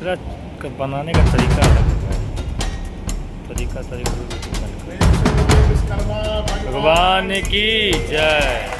मेरा बनाने का तरीका अलग है। तरीका भगवान की जय।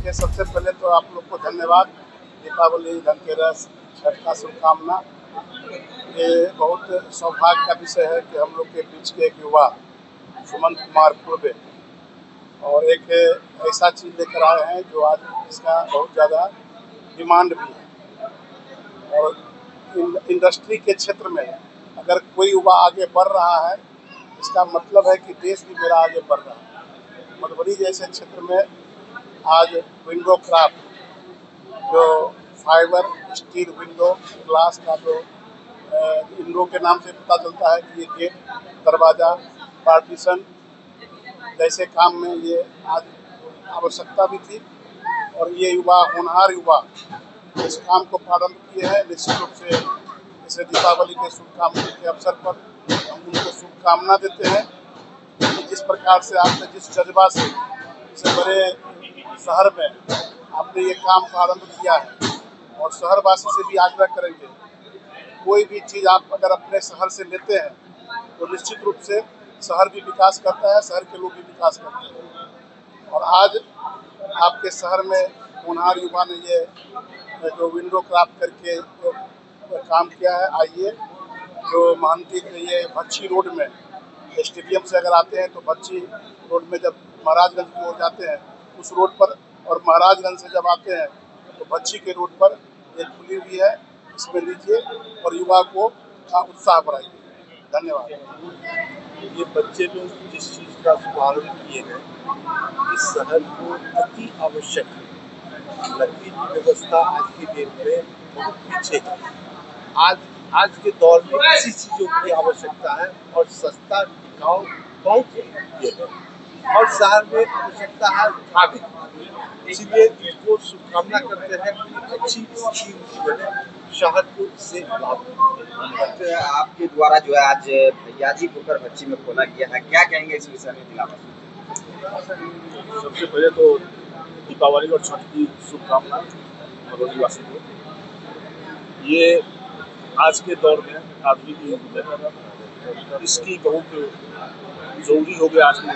सबसे पहले तो आप लोग को धन्यवाद। दीपावली, धनतेरस, छठ का शुभकामना। ये बहुत सौभाग्य का विषय है कि हम लोग के बीच के एक युवा सुमंत कुमार पूर्वे और एक ऐसा चीज़ लेकर आए हैं जो आज इसका बहुत ज़्यादा डिमांड भी है। और इंडस्ट्री के क्षेत्र में अगर कोई युवा आगे बढ़ रहा है, इसका मतलब है कि देश भी मेरा आगे बढ़ रहा है। मधुबनी जैसे क्षेत्र में आज विंडो क्राफ्ट, जो फाइबर स्टील विंडो ग्लास का जो विंडो के नाम से पता चलता है कि ये गेट, दरवाज़ा, पार्टीशन जैसे काम में ये आज आवश्यकता भी थी। और ये युवा, होनहार युवा इस काम को प्रारंभ किए हैं। निश्चित रूप से इसे दीपावली के शुभकामना के अवसर पर हम उनको शुभकामना देते हैं कि जिस प्रकार से आपने जिस जज्बा से इस बड़े शहर में आपने ये काम प्रारंभ किया है, और शहरवासी से भी आग्रह करेंगे, कोई भी चीज़ आप अगर अपने शहर से लेते हैं तो निश्चित रूप से शहर भी विकास करता है, शहर के लोग भी विकास करते हैं। और आज आपके शहर में होनहार युवा ने ये जो विंडो क्राफ्ट करके जो काम किया है। आइए, जो महंती ये भच्छी रोड में स्टेडियम से अगर आते हैं तो भच्छी रोड में जब महाराजगंज की ओर जाते हैं उस रोड पर, और महाराजगंज से जब आते हैं तो भच्छी के रोड पर एक खुली हुई है, इसमें लीजिए और युवा को उत्साह बढ़ाइए। धन्यवाद। ये बच्चे लोग जिस चीज़ का शुभारंभ किए हैं, इस शहर को अति आवश्यक है। लकड़ी की व्यवस्था आज की डेट में बहुत पीछे है। आज के दौर में इसी चीज़ों की आवश्यकता है और सस्ता टिकाऊ बहुत ये है, और शहर में आवश्यकता है उत्पादित। इसलिए इसको शुभकामना करते हैं कि अच्छी स्कीम की बने, शहर को इससे लाभ मिले। आपके द्वारा जो है आज भैयाजी पोखर भच्छी में खोला गया है, क्या कहेंगे इस विषय में जिलावासी? सबसे पहले तो दीपावली और छठ की शुभकामना मधुबनी वासी को। ये आज के दौर में, आधुनिक युग में इसकी बहुत जरूरी हो गया। आज में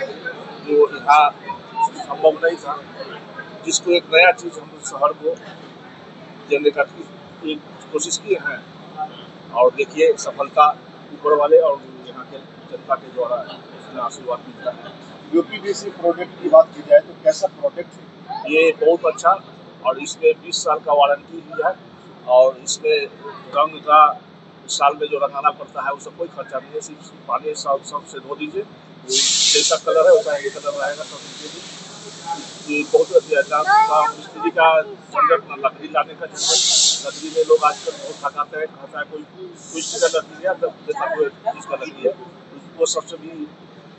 जो यहाँ संभव नहीं था, जिसको एक नया चीज़ हम शहर को देने का कोशिश किए हैं, और देखिए सफलता ऊपर वाले और यहाँ के जनता के द्वारा उसमें आशीर्वाद मिलता है। यूपीवीसी प्रोडक्ट की बात की जाए तो कैसा प्रोडक्ट है? ये बहुत अच्छा, और इसमें 20 साल का वारंटी भी है, और इसमें रंग का साल में जो रंगाना पड़ता है उसका कोई खर्चा नहीं है। सिर्फ पानी सब से धो दीजिए, जैसा कलर है वैसा ये कलर रहेगा। सब ये बहुत मिस्त्री का झंझट, लकड़ी लाने का झंझट, लकड़ी में लोग आजकल बहुत थकाते हैं, कहता है कोई चीज़ का लकड़ी है, जैसा कोई जिसका लकड़ी है वो सबसे भी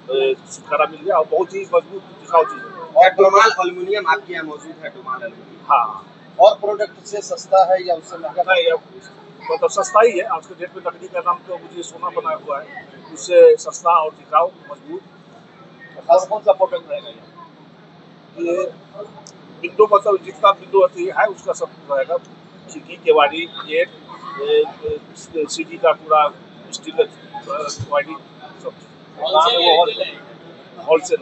छुटकारा मिल गया, और बहुत ही मजबूत टिकाऊ चीज़ है। और डोमाल एल्युमिनियम आपके यहाँ मौजूद है? डोमाल एल्युमिनियम, हाँ, और प्रोडक्ट से सस्ता है या उससे महंगा? नहीं, मतलब सस्ता ही है। आज के डेट में लकड़ी का दाम तो मुझे सोना बना हुआ है, उससे सस्ता और टिकाऊ मजबूत। और कौन सा प्रोडक्ट रहेगा ये विंडो मतलब जितना विंडो होती है उसका सब रहेगा, खिड़की केवाड़ी गेट सीढ़ी का पूरा स्टील केवाड़ी सब होलसेल।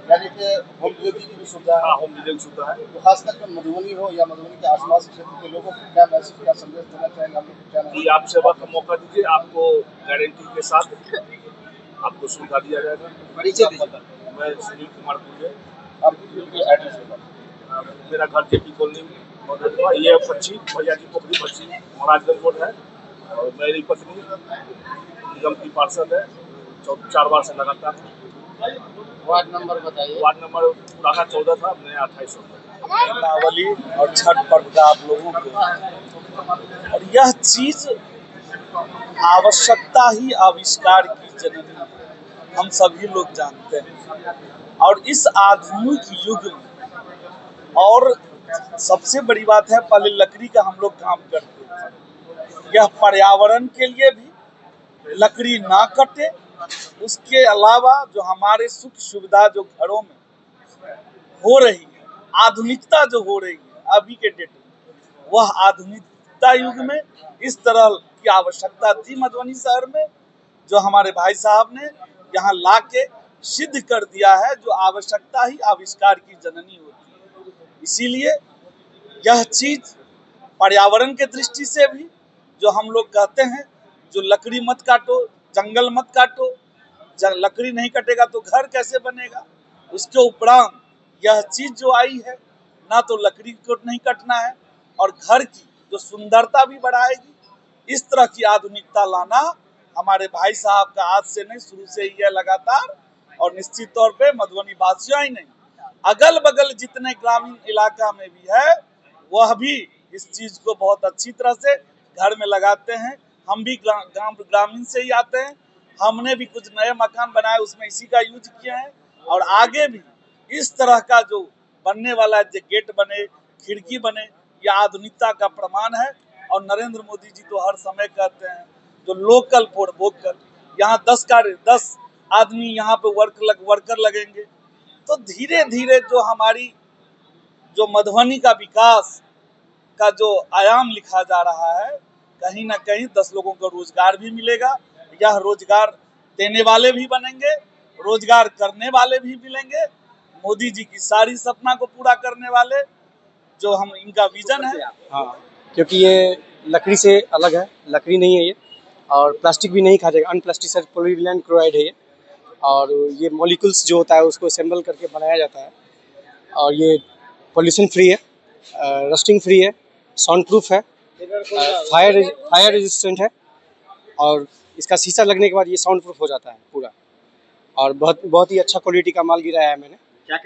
यानी कि होम डिलीवरी की भी सुविधा है? हाँ, होम डिलीवरी सुविधा है। तो खास करके मधुबनी हो या मधुबनी के आसपास क्षेत्र के लोगों को क्या मैसेज, क्या संदेश देना चाहेंगे हम लोग? क्या कि आप सेवा का मौका दीजिए, आपको गारंटी के साथ आपको सुविधा दिया जाएगा। परिचय दीजिए। मैं सुनील कुमार पुंजे, आप एड्रेस बताओ। मेरा घर जेपी कॉलोनी मधुबनी। ये भच्ची भैया जी पोखरी भच्ची महाराजगंज रोड है, और मेरी पत्नी निगम की पार्षद है, 4 बार से लगातार। वार्ड नंबर बताइए। वार्ड नंबर पुराना 14 था, नया 28 हो गया। दीपावली और छठ पर्व का आप लोगों को, और यह चीज आवश्यकता ही आविष्कार की जननी है, हम सभी लोग जानते हैं। और इस आधुनिक युग में, और सबसे बड़ी बात है, पहले लकड़ी का हम लोग काम करते थे, यह पर्यावरण के लिए भी लकड़ी ना कटे, उसके अलावा जो हमारे सुख सुविधा जो घरों में हो रही है, आधुनिकता जो हो रही है अभी के डेट में, वह आधुनिकता युग में इस तरह की आवश्यकता थी मधुबनी शहर में, जो हमारे भाई साहब ने यहाँ ला के सिद्ध कर दिया है। जो आवश्यकता ही आविष्कार की जननी होती है, इसीलिए यह चीज पर्यावरण के दृष्टि से भी, जो हम लोग कहते हैं, जो लकड़ी मत काटो, जंगल मत काटो, लकड़ी नहीं कटेगा तो घर कैसे बनेगा, उसके उपरांत यह चीज जो आई है, ना तो लकड़ी को नहीं कटना है और घर की जो सुंदरता भी बढ़ाएगी, इस तरह की आधुनिकता लाना हमारे भाई साहब का आज से नहीं, शुरू से ही है लगातार। और निश्चित तौर पे मधुबनी वासियों ही नहीं, अगल बगल जितने ग्रामीण इलाका में भी है, वह भी इस चीज को बहुत अच्छी तरह से घर में लगाते हैं। हम भी ग्रामीण से ही आते हैं, हमने भी कुछ नए मकान बनाए, उसमें इसी का यूज किए हैं, और आगे भी इस तरह का जो बनने वाला है, गेट बने, खिड़की बने, यह आधुनिकता का प्रमाण है। और नरेंद्र मोदी जी तो हर समय कहते हैं, जो लोकल फॉर वोकल, यहाँ 10 आदमी यहाँ पे वर्कर लगेंगे, तो धीरे धीरे जो हमारी जो मधुबनी का विकास का जो आयाम लिखा जा रहा है, कहीं ना कहीं 10 लोगों को रोजगार भी मिलेगा। यह रोजगार देने वाले भी बनेंगे, रोजगार करने वाले भी मिलेंगे, मोदी जी की सारी सपना को पूरा करने वाले, जो हम इनका विजन है। हाँ, क्योंकि ये लकड़ी से अलग है, लकड़ी नहीं है ये, और प्लास्टिक भी नहीं खा जाएगा, अनप्लास्टिसाइड पॉलीविनाइल क्लोराइड है ये, और ये मॉलिक्यूल्स जो होता है उसको असेंबल करके बनाया जाता है, और ये पॉल्यूशन फ्री है, रस्टिंग फ्री है, साउंड प्रूफ है, फायर रेजिस्टेंट है, और इसका शीशा लगने के बाद ये साउंड प्रूफ हो जाता है पूरा, और बहुत ही अच्छा क्वालिटी का माल गिराया है मैंने। क्या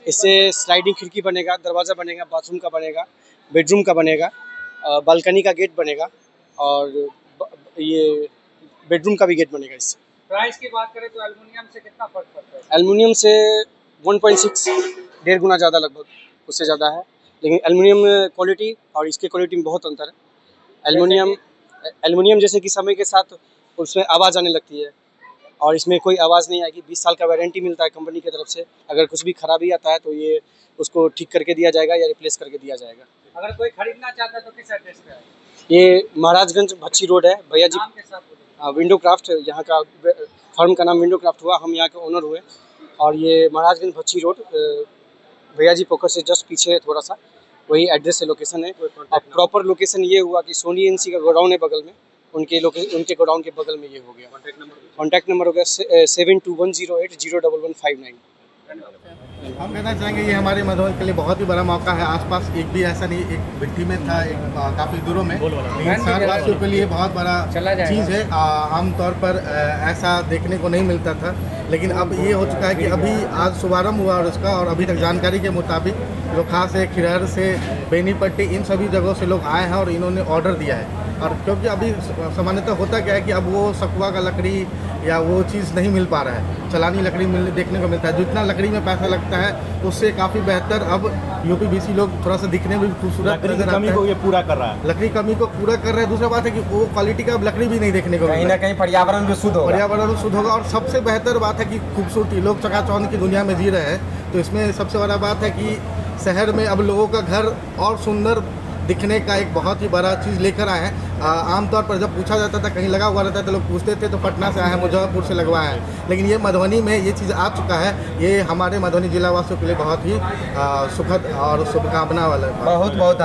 इससे स्लाइडिंग खिड़की बनेगा, दरवाज़ा बनेगा, बाथरूम का बनेगा, बेडरूम का बनेगा, बालकनी का गेट बनेगा, और ये बेडरूम का भी गेट बनेगा। इससे प्राइस की बात करें तो एल्युमिनियम से कितना फर्क पड़ता है? एल्युमिनियम से 1.6 1.5 गुना ज़्यादा, लगभग उससे ज़्यादा है, लेकिन एल्युमिनियम क्वालिटी और इसके क्वालिटी में बहुत अंतर है। एल्युमिनियम जैसे कि समय के साथ उसमें आवाज़ आने लगती है, और इसमें कोई आवाज़ नहीं आएगी। 20 साल का वारंटी मिलता है कंपनी की तरफ से, अगर कुछ भी खराबी आता है तो ये उसको ठीक करके दिया जाएगा या रिप्लेस करके दिया जाएगा। अगर कोई खरीदना चाहता है तो किस एड्रेस पे है? ये महाराजगंज भच्ची रोड है, भैया जी नाम के साथ बोलिए। विंडो क्राफ्ट, यहाँ का फर्म का नाम विंडो क्राफ्ट हुआ, हम यहाँ के ओनर हुए, और ये महाराजगंज भच्ची रोड, भैया जी पोखर से जस्ट पीछे है, थोड़ा सा वही एड्रेस है, लोकेशन है। अब प्रॉपर लोकेशन ये हुआ कि सोनी एनसी का गोडाउन है बगल में, उनके गोडाउन के बगल में ये हो गया। कॉन्टैक्ट नंबर हो गया 7210801159। हम कहना चाहेंगे ये हमारे मधुबनी के लिए बहुत ही बड़ा मौका है। आसपास एक भी ऐसा नहीं, एक भिट्टी में था, एक काफ़ी दूरों में, लेकिन शहरवासियों के लिए बहुत बड़ा चीज़ है। आमतौर पर ऐसा देखने को नहीं मिलता था, लेकिन अब ये हो चुका है कि अभी आज शुभारम्भ हुआ और उसका, और अभी तक जानकारी के मुताबिक लोखा से, खिरहर से, बेनीपट्टी, इन सभी जगहों से लोग आए हैं और इन्होंने ऑर्डर दिया है। और क्योंकि अभी सामान्यतः होता क्या है कि अब वो सकुआ का लकड़ी या वो चीज़ नहीं मिल पा रहा है, चलानी लकड़ी देखने को मिलता है। जितना लकड़ी में पैसा लगता है उससे काफ़ी बेहतर अब यूपीबीसी लोग थोड़ा सा दिखने में भी खूबसूरत नजर आता है। को ये पूरा कर रहा है, लकड़ी कमी को पूरा कर रहा है। दूसरा बात है कि वो क्वालिटी का अब लकड़ी भी नहीं देखने को कहीं मिलता ना कहीं पर्यावरण भी शुद्ध होगा। पर्यावरण शुद्ध होगा। और सबसे बेहतर बात है कि खूबसूरती, लोग चकाचौंध की दुनिया में जी रहे हैं, तो इसमें सबसे बड़ा बात है कि शहर में अब लोगों का घर और सुंदर दिखने का एक बहुत ही बड़ा चीज़ लेकर आए हैं। आमतौर पर जब पूछा जाता था कहीं लगा हुआ रहता था तो लोग पूछते थे तो पटना से आए हैं, मुजफ्फरपुर से लगवाया है, लेकिन ये मधुबनी में ये चीज़ आ चुका है। ये हमारे मधुबनी जिला वासियों के लिए बहुत ही सुखद और शुभकामना वाला बहुत बहुत